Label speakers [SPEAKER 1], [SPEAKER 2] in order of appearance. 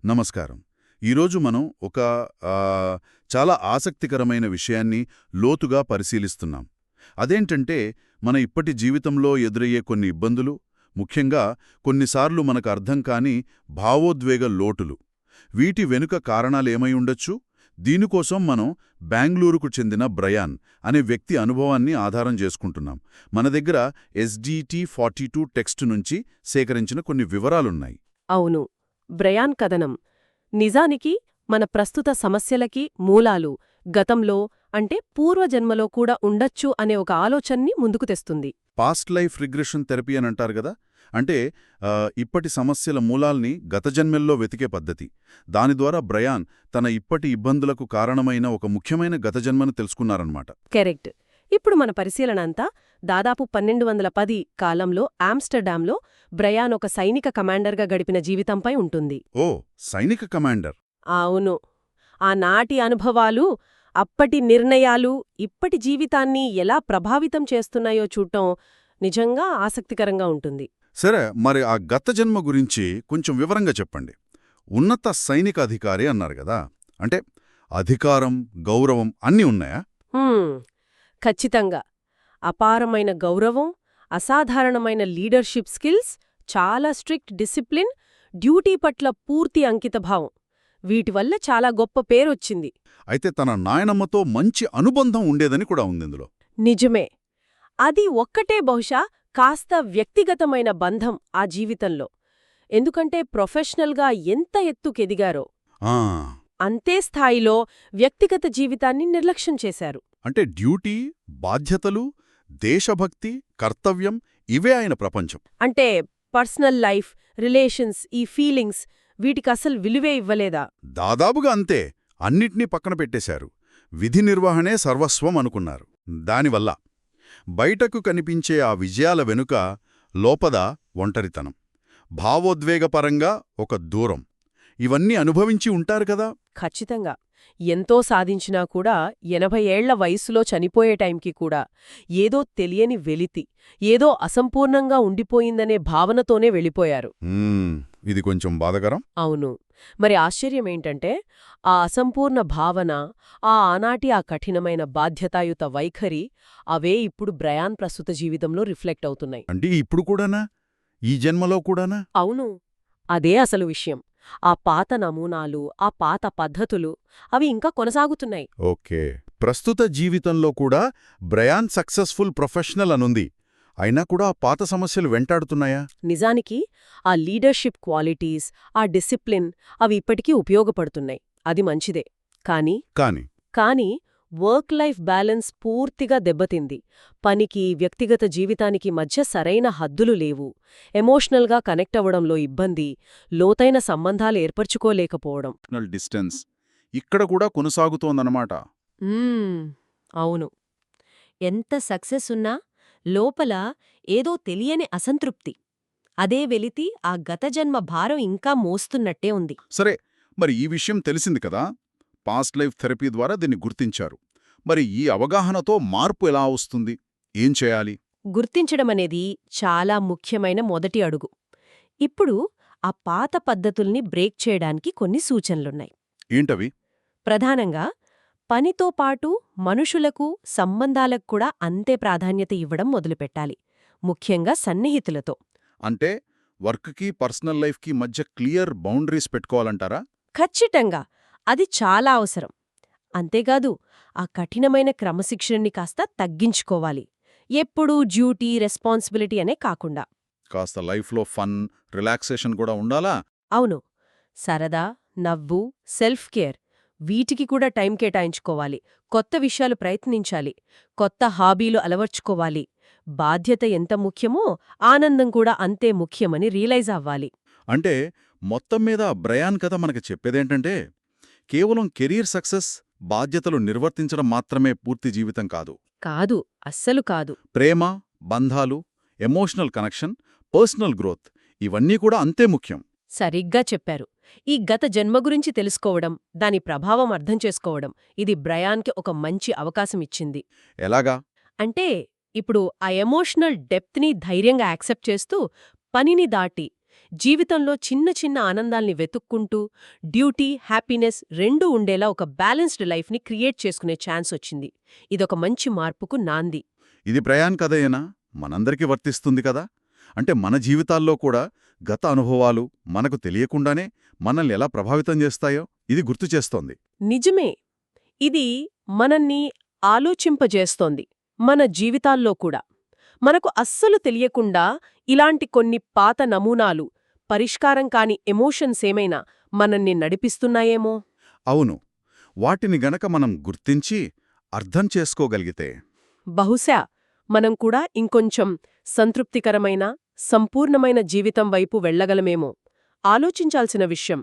[SPEAKER 1] నమస్కారం. ఈరోజు మనం ఒక చాలా ఆసక్తికరమైన విషయాన్ని లోతుగా పరిశీలిస్తున్నాం. అదేంటంటే, మన ఇప్పటి జీవితంలో ఎదురయ్యే కొన్ని ఇబ్బందులు, ముఖ్యంగా కొన్నిసార్లు మనకు అర్థం కాని భావోద్వేగ లోటులు. వీటి వెనుక కారణాలేమై ఉండొచ్చు? దీనికోసం మనం బెంగళూరుకు చెందిన బ్రయాన్ అనే వ్యక్తి అనుభవాన్ని ఆధారం చేసుకుంటున్నాం. మన దగ్గర SDT-42 టెక్స్ట్ నుంచి సేకరించిన కొన్ని వివరాలున్నాయి.
[SPEAKER 2] అవును, బ్రయాన్ కథనం నిజానికి మన ప్రస్తుత సమస్యలకి మూలాలు గతంలో అంటే పూర్వజన్మలో కూడా ఉండొచ్చు అనే ఒక ఆలోచన్ని ముందుకు తెస్తుంది.
[SPEAKER 1] పాస్ట్ లైఫ్ రిగ్రెషన్ థెరపీ అని అంటారు కదా, అంటే ఇప్పటి సమస్యల మూలాల్ని గత జన్మల్లో వెతికే పద్ధతి. దాని ద్వారా బ్రయాన్ తన ఇప్పటి ఇబ్బందులకు కారణమైన ఒక ముఖ్యమైన గత జన్మను తెలుసుకున్నారన్నమాట.
[SPEAKER 2] కరెక్ట్. ఇప్పుడు మన పరిశీలన అంతా దాదాపు 1210 కాలంలో ఆమ్స్టర్డామ్లో బ్రయాన్ ఒక సైనిక కమాండర్గా గడిపిన జీవితంపై ఉంటుంది.
[SPEAKER 1] ఓ, సైనిక కమాండర్.
[SPEAKER 2] అవును. ఆనాటి అనుభవాలు, అప్పటి నిర్ణయాలు ఇప్పటి జీవితాన్ని ఎలా ప్రభావితం చేస్తున్నాయో చూడటం నిజంగా ఆసక్తికరంగా ఉంటుంది.
[SPEAKER 1] సరే, మరి ఆ గత జన్మ గురించి కొంచెం వివరంగా చెప్పండి. ఉన్నత సైనిక అధికారి అన్నారు కదా, అంటే అధికారం, గౌరవం అన్నీ ఉన్నాయా?
[SPEAKER 2] ఖచ్చితంగా. అపారమైన గౌరవం, అసాధారణమైన లీడర్షిప్ స్కిల్స్, చాలా స్ట్రిక్ట్ డిసిప్లిన్, డ్యూటీ పట్ల పూర్తి అంకితభావం. వీటి వల్ల చాలా గొప్ప పేరొచ్చింది.
[SPEAKER 1] అయితే తన నాయనమ్మతో మంచి అనుబంధం ఉండేదని కూడా ఉంది ఇందులో.
[SPEAKER 2] నిజమే. అది ఒక్కటే బహుశా కాస్త వ్యక్తిగతమైన బంధం ఆ జీవితంలో. ఎందుకంటే ప్రొఫెషనల్గా ఎంత ఎత్తుకెదిగారో
[SPEAKER 1] ఆ,
[SPEAKER 2] అంతే స్థాయిలో వ్యక్తిగత జీవితాన్ని నిర్లక్ష్యం చేశారు.
[SPEAKER 1] అంటే డ్యూటీ, బాధ్యతలు, దేశభక్తి, కర్తవ్యం ఇవే ఆయన ప్రపంచం.
[SPEAKER 2] అంటే పర్సనల్ లైఫ్, రిలేషన్స్, ఈ ఫీలింగ్స్ వీటికసలు విలువే ఇవ్వలేదా?
[SPEAKER 1] దాదాపుగా అంతే. అన్నిటినీ పక్కన పెట్టేశారు. విధి నిర్వహణే సర్వస్వం అనుకున్నారు. దానివల్ల బయటకు కనిపించే ఆ విజయాల వెనుక లోపద ఒంటరితనం, భావోద్వేగపరంగా ఒక దూరం, ఇవన్నీ అనుభవించి ఉంటారు కదా.
[SPEAKER 2] ఖచ్చితంగా. ఎంతో సాధించినా కూడా 80 ఏళ్ల వయసులో చనిపోయే టైంకి కూడా ఏదో తెలియని వెలితి, ఏదో అసంపూర్ణంగా ఉండిపోయిందనే భావనతోనే వెళ్ళిపోయారు.
[SPEAKER 1] ఇది కొంచెం బాధకరం.
[SPEAKER 2] అవును. మరి ఆశ్చర్యమేంటంటే ఆ అసంపూర్ణ భావన, ఆ ఆనాటి ఆ కఠినమైన బాధ్యతాయుత వైఖరి, అవే ఇప్పుడు బ్రయాన్ ప్రస్తుత జీవితంలో రిఫ్లెక్ట్ అవుతున్నాయి.
[SPEAKER 1] అంటే ఇప్పుడు కూడానా? ఈ జన్మలో కూడానా?
[SPEAKER 2] అవును. అదే అసలు విషయం. ఆ పాత నమూనాలు, ఆ పాత పద్ధతులు అవి ఇంకా కొనసాగుతున్నాయి.
[SPEAKER 1] ఓకే. ప్రస్తుత జీవితంలో కూడా బ్రయాన్ సక్సెస్ఫుల్ ప్రొఫెషనల్ అనుంది. అయినా కూడా ఆ పాత సమస్యలు వెంటాడుతున్నాయా?
[SPEAKER 2] నిజానికి ఆ లీడర్షిప్ క్వాలిటీస్, ఆ డిసిప్లిన్ అవి ఇప్పటికీ ఉపయోగపడుతున్నాయి. అది మంచిదే. కానీ వర్క్ లైఫ్ బ్యాలెన్స్ పూర్తిగా దెబ్బతింది. పనికి, వ్యక్తిగత జీవితానికి మధ్య సరైన హద్దులు లేవు. ఎమోషనల్గా కనెక్ట్ అవ్వడంలో ఇబ్బంది, లోతైన సంబంధాలు ఏర్పరచుకోలేకపోవడం.
[SPEAKER 1] డిస్టెన్స్ ఇక్కడ కూడా కొనసాగుతోందన్నమాట.
[SPEAKER 2] అవును. ఎంత సక్సెస్ ఉన్నా లోపల ఏదో తెలియని అసంతృప్తి. అదే వెలితి ఆ గతజన్మ భారం ఇంకా మోస్తున్నట్టే ఉంది.
[SPEAKER 1] సరే, మరి ఈ విషయం తెలిసింది కదా. పాస్ట్ లైఫ్ థెరపీ ద్వారా దీన్ని గుర్తించారు. మరి ఈ అవగాహనతో మార్పు ఎలా వస్తుంది? ఏం చేయాలి?
[SPEAKER 2] గుర్తించడమనేది చాలా ముఖ్యమైన మొదటి అడుగు. ఇప్పుడు ఆ పాత పద్ధతుల్ని బ్రేక్ చేయడానికి కొన్ని సూచనలున్నాయి.
[SPEAKER 1] ఏంటవి?
[SPEAKER 2] ప్రధానంగా పనితో పాటు మనుషులకు, సంబంధాలకు కూడా అంతే ప్రాధాన్యత ఇవ్వడం మొదలుపెట్టాలి. ముఖ్యంగా సన్నిహితులతో.
[SPEAKER 1] అంటే వర్క్కి, పర్సనల్ లైఫ్కి మధ్య క్లియర్ బౌండరీస్ పెట్టుకోవాలంటారా?
[SPEAKER 2] ఖచ్చితంగా. అది చాలా అవసరం. అంతేకాదు, ఆ కఠినమైన క్రమశిక్షణని కాస్త తగ్గించుకోవాలి. ఎప్పుడూ డ్యూటీ, రెస్పాన్సిబిలిటీ అనే కాకుండా
[SPEAKER 1] కాస్త లైఫ్లో ఫన్, రిలాక్సేషన్ కూడా ఉండాలా?
[SPEAKER 2] అవును. సరదా, నవ్వు, సెల్ఫ్ కేర్ వీటికి కూడా టైం కేటాయించుకోవాలి. కొత్త విషయాలు ప్రయత్నించాలి. కొత్త హాబీలు అలవర్చుకోవాలి. బాధ్యత ఎంత ముఖ్యమో ఆనందం కూడా అంతే ముఖ్యమని రియలైజ్ అవ్వాలి.
[SPEAKER 1] అంటే మొత్తం మీద బ్రయాన్ కథ మనకు చెప్పేదేంటంటే, కేవలం కెరీర్ సక్సెస్, బాధ్యతలు నిర్వర్తించడం మాత్రమే పూర్తి జీవితం కాదు.
[SPEAKER 2] కాదు, అస్సలు కాదు.
[SPEAKER 1] ప్రేమ, బంధాలు, ఎమోషనల్ కనెక్షన్, పర్సనల్ గ్రోత్ ఇవన్నీ కూడా అంతే ముఖ్యం.
[SPEAKER 2] సరిగ్గా చెప్పారు. ఈ గత జన్మ గురించి తెలుసుకోవడం, దాని ప్రభావం అర్థం చేసుకోవడం, ఇది బ్రయాన్కి ఒక మంచి అవకాశమిచ్చింది.
[SPEAKER 1] ఎలాగా?
[SPEAKER 2] అంటే ఇప్పుడు ఆ ఎమోషనల్ డెప్త్ని ధైర్యంగా యాక్సెప్ట్ చేస్తూ, పనిని దాటి జీవితంలో చిన్న చిన్న ఆనందాల్ని వెతుక్కుంటూ డ్యూటీ, హ్యాపీనెస్ రెండూ ఉండేలా ఒక బ్యాలెన్స్డ్ లైఫ్ని క్రియేట్ చేసుకునే ఛాన్స్ వచ్చింది. ఇదొక మంచి మార్పుకు నాంది.
[SPEAKER 1] ఇది ప్రయాణ్ కథయేనా? మనందరికీ వర్తిస్తుంది కదా? అంటే మన జీవితాల్లో కూడా గత అనుభవాలు మనకు తెలియకుండానే మనల్ని ఎలా ప్రభావితం చేస్తాయో ఇది గుర్తు చేస్తోంది.
[SPEAKER 2] నిజమే. ఇది మనల్ని ఆలోచింపజేస్తోంది. మన జీవితాల్లో కూడా మనకు అస్సలు తెలియకుండా ఇలాంటి కొన్ని పాత నమూనాలు, పరిష్కారం కాని ఎమోషన్స్ ఏమైనా మనల్ని నడిపిస్తున్నాయేమో.
[SPEAKER 1] అవును, వాటిని గనక మనం గుర్తించి అర్థం చేసుకోగలిగితే
[SPEAKER 2] బహుశా మనం కూడా ఇంకొంచెం సంతృప్తికరమైన, సంపూర్ణమైన జీవితం వైపు వెళ్ళగలమేమో. ఆలోచించాల్సిన విషయం.